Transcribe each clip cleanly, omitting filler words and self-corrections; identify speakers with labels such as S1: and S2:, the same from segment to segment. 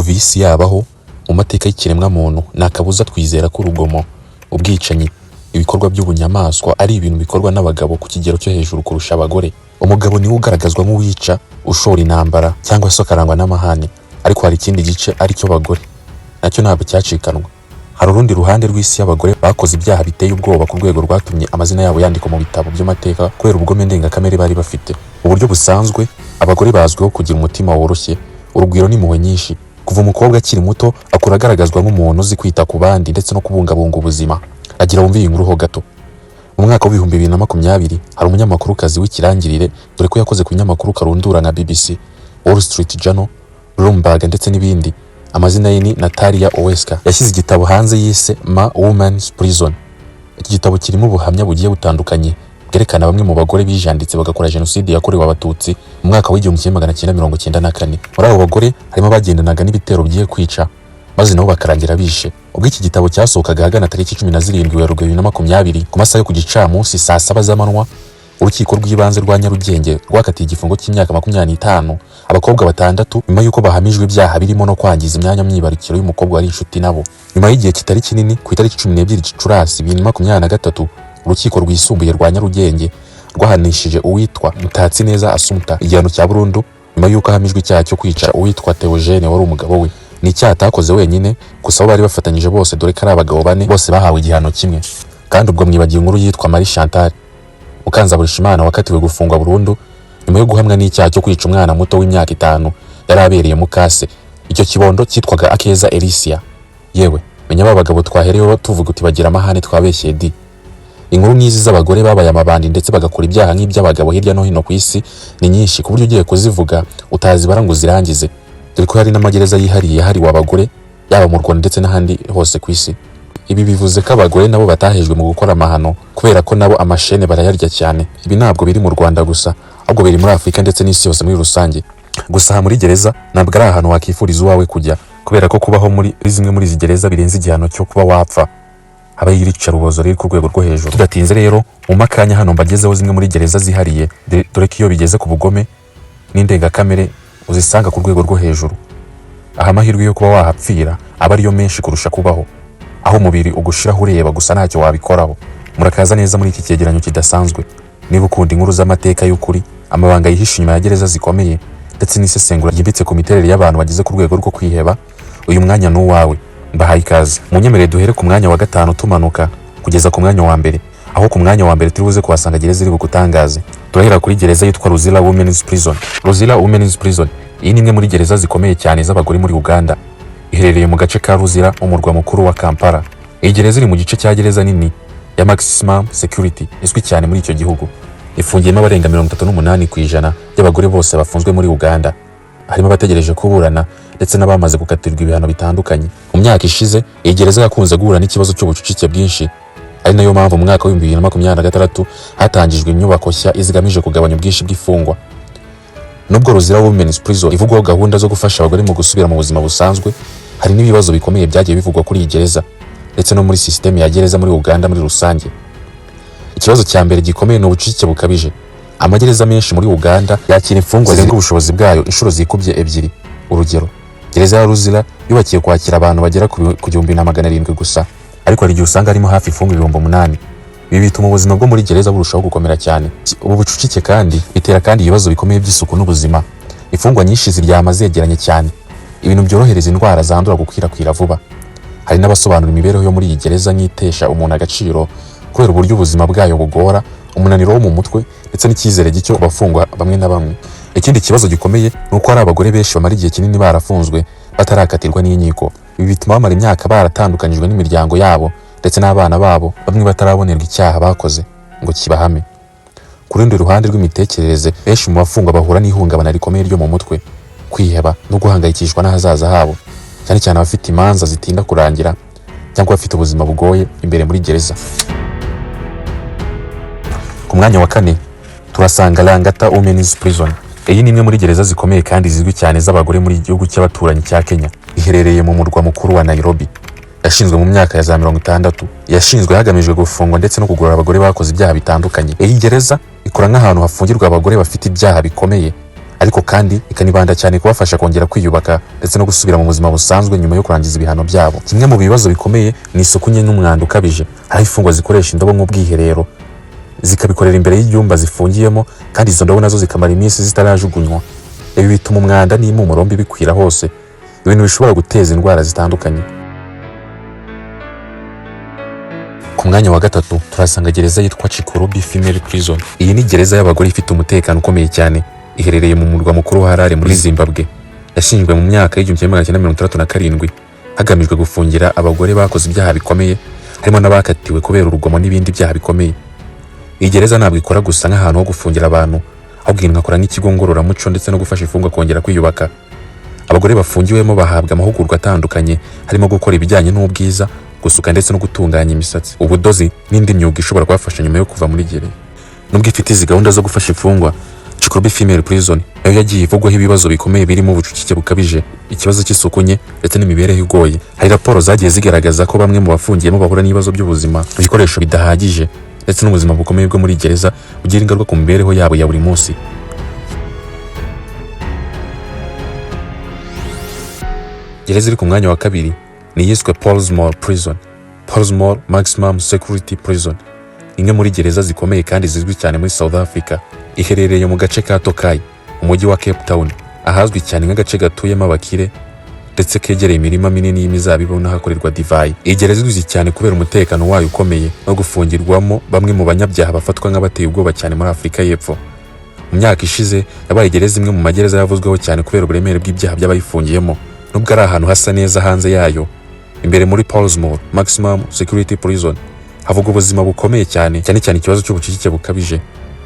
S1: kuva isi yabaho mu mateka y'ikiremwa muntu nakabuza twizera ko urugomo, ubwicanyi, ibikorwa by'ubunyamaswa ari ibintu bikorwa n'abagabo ku kigero cyo hejuru kurusha abagore. Umugabo niwe ugaragazwa nk'uwica, ushora intambara cyangwa se akarangwa n'amahane, ariko hari ikindi gice ari cyo bagore nacyo ntabwo cyacikanwa. Hari urundi ruhande rw'isi y'abagore bakoze ibyaha biteye ubwoba ku rwego rwatumye amazina yabo yandikwa mu bitabo by'amateka kubera ubugome ndengakamere bari bafite. Mu buryo busanzwe abagore bazwiho kugira umutima woroshye, urugwiro n'impuhwe nyinshi. Kuva umukobwa akiri muto akura agaragazwa nk'umuntu uzi kwita ku bandi ndetse no kubungabunga ubuzima. Agira wumva iyi nkuru ho gato. Mu mwaka wa 2020 hari umunyamakurukazi w'ikirangirire dore ko yakoze ku binyamakuru karundura nka BBC, Wall Street Journal, Bloomberg ndetse n'ibindi. Amazina ye ni Natalia Oweska. Yashyize igitabo hanze yise Ma Woman's Prison. Iki gitabo kirimo ubuhamya bugiye butandukanye bwerekana bamwe mu bagore bijanditse bagakora jenoside yakorewe abatutsi mu mwaka wa 1994. Muri abo bagore harimo abagendanaga n'ibitero bigiye kwica maze nabo bakarangira bishe. Ubwo iki gitabo cyasohokaga hagana tariki 17 Werurwe 2020 ku masaha yo ku gicamunsi saa 7 z'amanywa, urukiko rw'ibanze rwa Nyarugenge rwakatiye igifungo cy'imyaka 25 abakobwa batandatu nyuma yuko bahamijwe ibyaha birimo no kwangiza imyanya myibarukiro y'umukobwa wari inshuti nabo. Nyuma y'igihe kitari kinini ku itariki 12 Gicurasi 2023 urukiko rwisumbuye rwa Nyarugenge rwahanishije uwitwa Mutatsineza Assumpta igihano cya burundu nyuma yuko ahamijwe icyaha cyo kwica uwitwa Theogene wari umugabo we. Ni icyaha atakoze wenyine gusa bari bafatanyije bose dore ko ari abagabo bane bose bahawe igihano kimwe. Kandi ubwo mwibagiye inkuru yitwa Marie Chantal Mukanzaburishimana wakatiwe gufungwa burundu nyuma yo guhamwa n'icyaha cyo kwica umwana muto w'imyaka 5 yari abereye mukase. Icyo kibondo cyitwaga Akeza Elisia. Yewe menya babagabo twahereyeho tuvuga uti bagira amahane twabeshye di. Inkuru n'izi z'abagore babaye amabandi ndetse bagakora ibyaha nk'iby'abagabo hirya no hino ku isi ni nyinshi ku buryo ugiye kuzivuga utazibara ngo zirangize. Dore ko hari n'amagereza yihariye yahariwe abagore yaba mu Rwanda ndetse n'ahandi hose ku isi. Ibi bivuze ko abagore nabo batahejwe mu gukora amahano kubera ko nabo amashene barayarya cyane. Ibi ntabwo biri mu Rwanda gusa ahubwo biri muri Afrika ndetse n'isi yose muri rusange. Gusa muri gereza ntabwo ari ahantu wakifuriza uwawe kujya kubera ko kubaho muri zimwe muri izi gereza birenze igihano cyo kuba wapfa. Haba yirica rubozo riri ku rwego rwo hejuru. Tudatinze rero mu makanya hano mbagezeho zimwe muri gereza zihariye dore ko iyo bigeze ku bugome n'indengakamere uzisanga ku rwego rwo hejuru. Aha amahirwe yo kuba wahapfira aba ariyo menshi kurusha kubaho, aho umubiri ugushiraho ureba gusa ntacyo wabikoraho. Murakaza neza muri iki cyegeranyo kidasanzwe. Niba ukunda inkuru z'amateka y'ukuri, amabanga yihishe inyuma ya gereza zikomeye ndetse n'isesengura ryimbitse ku miterere y'abantu bageze ku rwego rwo kwiheba, uyu mwanya ni uwawe. Mbahaye ikaze. Munyemerere duhere ku mwanya wa 5 tumanuka kugeza ku mwanya wa mbere, aho ku mwanya wa mbere turibuze kuhasanga gereza iri bugutangaze. Turahera kuri gereza yitwa Ruzira Women's Prison. Ruzira Women's Prison iyi ni imwe muri gereza zikomeye cyane z'abagore muri Uganda. Iherereye mu gace ka Ruzira umurwa mukuru wa Kampala. Iyi gereza iri mu gice cya gereza nini ya maximum security izwi cyane muri icyo gihugu. Ifungiyemo abarenga 38% y'abagore bose bafunzwe muri Uganda. Harimo abategereje kuburana ndetse n'abamaze gukatirwa ibihano bitandukanye. Mu myaka ishize iyi gereza yakunze guhura n'ikibazo cy'ubucucike bwinshi. Ari nayo mpamvu mu mwaka wa 2026 hatangijwe inyubako nshya izigamije kugabanya ubwinshi bw'ifungwa. Nubwo Ruzira Women's Prison ivugwaho gahunda zo gufasha abagore mu gusubira mu buzima busanzwe, hari n'ibibazo bikomeye byagiye bivugwa kuri iyi gereza ndetse no muri system ya gereza muri Uganda muri rusange. Ikibazo cya mbere gikomeye ni ubucucike bukabije. Amagereza menshi muri Uganda yakira imfungwa zirenga ubushobozi bwayo inshuro zikubye ebyiri. Urugero, gereza ya Ruzira yubakiye kwakira abantu bagera ku 1700 gusa, ariko hari igihe usanga harimo hafi imfungwa 8,000. Ibi bituma ubuzima bwo muri gereza burushaho gukomera cyane. Ubu bucucike kandi bitera kandi ibibazo bikomeye by'isuku n'ubuzima. Imfungwa nyinshi ziryama zegeranye cyane, ibintu byorohereza indwara zandura gukwirakwira vuba. Hari n'abasobanura imibereho yo muri iyi gereza nk'itesha umuntu agaciro kubera uburyo ubuzima bwayo bugora, umunaniro wo mu mutwe ndetse n'icyizere gicyo kubafungwa bamwe na bamwe. Ikindi kibazo gikomeye ni uko hari abagore benshi bamara igihe kinini barafunzwe batarakatirwa n'inkiko. Ibi bituma bamara imyaka baratandukanyijwe n'imiryango yabo ndetse n'abana babo, bamwe batarabonerwa icyaha bakoze ngo kibahame. Ku rundi ruhande rw'imitekerereze, benshi mu bafungwa bahura n'ihungabana rikomeye ryo mu mutwe, kwiheba no guhangayikishwa n'ahazaza habo, cyane cyane abafite imanza zitinda kurangira cyangwa bafite ubuzima bugoye imbere muri gereza. Ku mwanya wa 4 turasanga Langata Women's Prison. Iyi ni imwe muri gereza zikomeye kandi zizwi cyane z'abagore muri igihugu cy'abaturanyi cya Kenya. Iherereye mu murwa mukuru wa Nairobi. Yashinzwe mu myaka ya za 60. Yashinzwe hagamijwe gufungwa ndetse no kugorora abagore bakoze ibyaha bitandukanye. Iyi gereza ikora nk'ahantu hafungirwa abagore bafite ibyaha bikomeye ariko kandi ikanibanda cyane kubafasha kongera kwiyubaka ndetse no gusubira mu buzima busanzwe nyuma yo kurangiza ibihano byabo. Kimwe mu bibazo bikomeye ni isuku nke n'umwanda ukabije, aho imfungwa zikoresha indobo nk'ubwiherero zikabikorera imbere y'ibyumba zifungiyemo, kandi izo ndobo nazo zikamara iminsi zitarajugunywa. Ibi bituma umwanda n'impumuro mbi bikwira hose, ibintu bishobora guteza indwara zitandukanye. Ku mwanya wa gatatu turasanga gereza yitwa Chikurubi Female Prison. Iyi ni gereza y'abagore ifite umutekano ukomeye cyane, iherereye mu murwa mukuru wa Harare muri Zimbabwe. Yashinzwe mu myaka y'1967 hagamijwe gufungira abagore bakoze ibyaha bikomeye, harimo n'abakatiwe kubera urugomo n'ibindi byaha bikomeye. Iyi gereza ntabwo ikora gusa nk'ahantu ho gufungira abantu, ahubwo inakora nk'ikigo ngororamuco ndetse no gufasha imfungwa kongera kwiyubaka. Abagore bafungiwemo bahabwa amahugurwa atandukanye, harimo gukora ibijyanye n'ubwiza, gusuka ndetse no gutunganya imisatsi, ubudozi n'indi myuga ishobora kubafasha nyuma yo kuva muri gereza. Nubwo ifite izi gahunda zo gufasha imfungwa, Chikurubi Female Prison nayo yagiye ivugwaho ibibazo bikomeye birimo ubucucike bukabije, ikibazo cy'isuku nke ndetse n'imibereho igoye. Hari raporo zagiye zigaragaza ko bamwe mu bafungiyemo bahura n'ibibazo by'ubuzima, ibikoresho bidahagije ndetse n'ubuzima bukomeye bwo muri gereza bugira ingaruka ku mibereho yabo ya buri munsi. Gereza iri ku mwanya wa kabiri ni yiswe Portsmouth Prison. Portsmouth Maximum Security Prison, imwe muri gereza zikomeye kandi zizwi cyane muri South Africa. Iherereye mu gace ka Tokai, umujyi wa Cape Town, ahazwi cyane nk'agace gatuyemo abakire ndetse kegereye imirima minini y'imizabibu n'ahakorerwa divayi. Iyi gereza izwi cyane kubera umutekano wayo ukomeye no gufungirwamo bamwe mu banyabyaha bafatwa nk'abateye ubwoba cyane muri Afurika y'Epfo. Mu myaka ishize yabaye gereza imwe mu magereza yavuzweho cyane kubera uburemere bw'ibyaha by'abayifungiyemo. Nubwo ari ahantu hasa neza hanze yayo, imbere muri Portsmouth Maximum Security Prison havuga ubuzima bukomeye cyane ikibazo cy'ubucucike bukabije.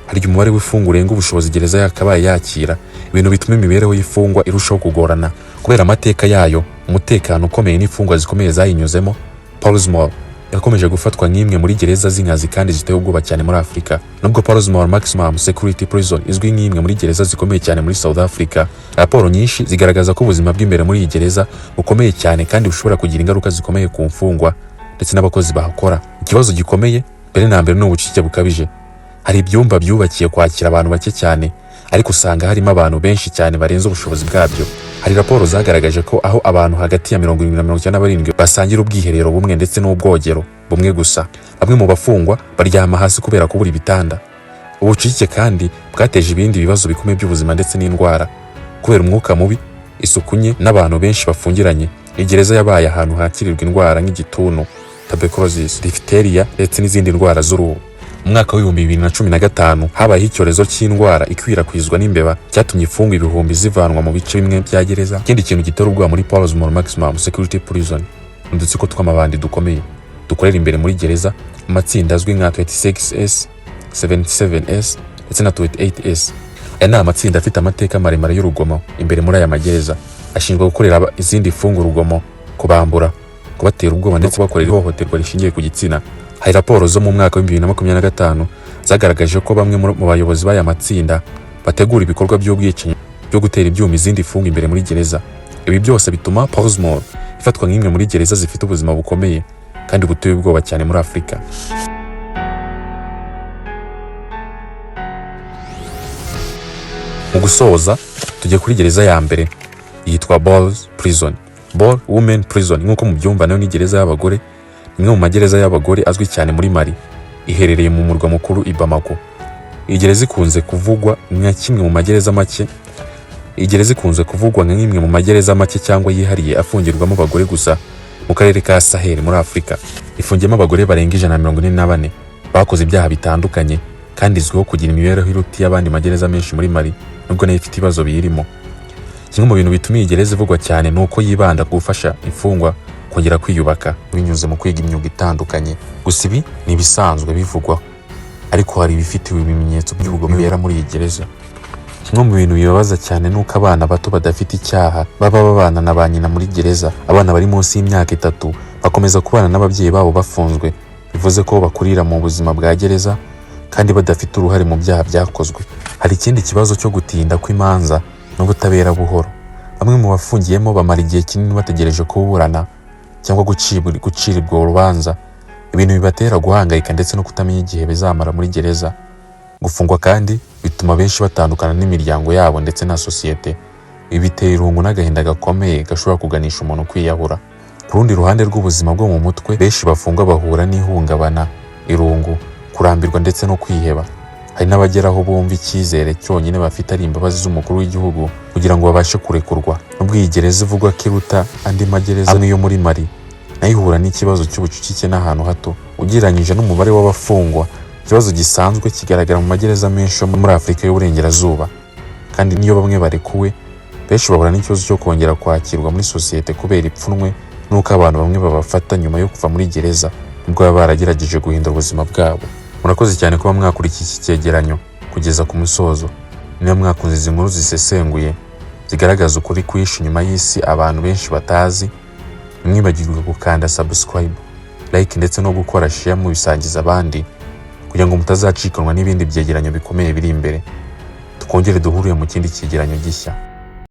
S1: Hari umubare w'imfungwa urenga ubushobozi gereza yakabaye yakira, ibintu bituma imibereho y'imfungwa irushaho kugorana. Kubera amateka yayo, umutekano ukomeye n'imfungwa zikomeye zayinyuzemo, Portsmouth yakomeje gufatwa nk'imwe muri gereza z'inkazi kandi ziteye ubwoba cyane muri Afurika. Nubwo Portsmouth Maximum Security Prison izwi nk'imwe muri gereza zikomeye cyane muri South Africa, raporo nyinshi zigaragaza ko ubuzima bw'imbere muri iyi gereza bukomeye cyane kandi bushobora kugira ingaruka zikomeye ku mfungwa ndetse n'abakozi bahakora. Ikibazo gikomeye mbere na mbere ni ubucucike bukabije. Hari ibyumba byubakiye kwakira abantu bake cyane, ariko usanga harimo abantu benshi cyane barenze ubushobozi bwabyo. Hari raporo zagaragaje ko aho abantu hagati ya 70 na 97 basangira ubwiherero bumwe ndetse n'ubwogero bumwe gusa. Bamwe mu bafungwa baryama hasi kubera kubura ibitanda. Ubucucike kandi bwateje ibindi bibazo bikomeye by'ubuzima ndetse n'indwara. Kubera umwuka mubi, isuku nke n'abantu benshi bafungiranye, igereza yabaye ahantu hakirirwa indwara nk'igituntu, tuberculosis, diphtheria ndetse n'izindi ndwara z'uruhu. Mu mwaka wa 2015 habayeho icyorezo cy'indwara ikwirakwizwa n'imbeba cyatumye imfungwa ibihumbi zivanwa mu bice bimwe bya gereza. Ikindi kintu gitera ubwoba muri Portsmouth Maximum Security Prison ni udutsiko tw'amabandi dukomeye dukorera imbere muri gereza, amatsinda azwi nka 26S, 77S ndetse na 28S. Aya ni amatsinda afite amateka maremare y'urugomo imbere muri aya magereza, ashinzwe gukorera izindi mfungwa urugomo, kubambura, kubatera ubwoba ndetse bakorera ihohoterwa rishingiye ku gitsina. Hari raporo zo mu mwaka wa 2025 zagaragaje ko bamwe mu bayobozi b'aya matsinda bategura ibikorwa by'ubwicanyi byo gutera ibyuma izindi mfungwa imbere muri gereza. Ibi byose bituma Portsmouth ifatwa nk'imwe muri gereza zifite ubuzima bukomeye kandi buteye ubwoba cyane muri Afurika. Mu gusoza tujye kuri gereza ya mbere yitwa Boys Prison. Boy Women Prison nk'uko mu byumba nayo ni gereza y'abagore, imwe mu magereza y'abagore azwi cyane muri Mali, iherereye mu murwa mukuru Bamako. Iyi gereza ikunze kuvugwa nka kimwe mu magereza make. Iyi gereza ikunze kuvugwa nka imwe mu magereza make cyangwa yihariye afungirwamo abagore gusa mu karere ka Sahel muri Afurika. Ifungiyemo abagore barenga 144 bakoze ibyaha bitandukanye kandi izwiho kugira imibereho iruti y'abandi magereza menshi muri Mali, nubwo nayo ifite ibibazo biyirimo. Kimwe mu bintu bituma iyi gereza ivugwa cyane ni uko yibanda ku gufasha imfungwa kongera kwiyubaka binyuze mu kwiga imyuga itandukanye. Gusa ibi ni ibisanzwe bivugwa, ariko hari ibifitiwe ibimenyetso by'ubugome bibera muri iyi gereza. Kimwe mu bintu bibabaza cyane ni uko abana bato badafite icyaha baba babana na ba nyina muri gereza. Abana bari munsi y'imyaka 3 bakomeza kubana n'ababyeyi babo bafunzwe, bivuze ko bakurira mu buzima bwa gereza kandi badafite uruhare mu byaha byakozwe. Hari ikindi kibazo cyo gutinda kw'imanza n'ubutabera buhoro. Bamwe mu bafungiyemo bamara igihe kinini bategereje kuburana cyangwa gucirirwa urubanza, ibintu bibatera guhangayika ndetse no kutamenya igihe bizamara muri gereza. Gufungwa kandi bituma benshi batandukana n'imiryango yabo ndetse na sosiyete. Ibi bitera irungu n'agahinda gakomeye gashobora kuganisha umuntu kwiyahura. Ku rundi ruhande rw'ubuzima bwo mu mutwe, benshi bafungwa bahura n'ihungabana, irungu, kurambirwa ndetse no kwiheba. Hari n'abageraho bumva icyizere cyonyine bafite ari imbabazi z'umukuru w'igihugu kugira ngo babashe kurekurwa. Nubwo iyi gereza ivugwa ko iruta andi magereza niyo muri Mali, nayo ihura n'ikibazo cy'ubucucike n'ahantu hato ugereranyije n'umubare w'abafungwa, ikibazo gisanzwe kigaragara mu magereza menshi yo muri Afurika y'Uburengerazuba. Kandi niyo bamwe barekuwe, benshi bahura n'ikibazo cyo kongera kwakirwa muri sosiyete kubera ipfunwe n'uko abantu bamwe babafata nyuma yo kuva muri gereza nubwo baba baragerageje guhindura ubuzima bwabo. Murakoze cyane kuba mwakurikiye iki cyegeranyo kugeza ku musozo. Niba mwakunze izi nkuru zisesenguye zigaragaza ukuri kwihishe inyuma y'isi abantu benshi batazi, ntimwibagirwe gukanda subscribe, like ndetse no gukora share mubisangiza abandi kugira ngo mutazacikanwa n'ibindi byegeranyo bikomeye biri imbere. Tukongere duhuriye mu kindi cyegeranyo gishya.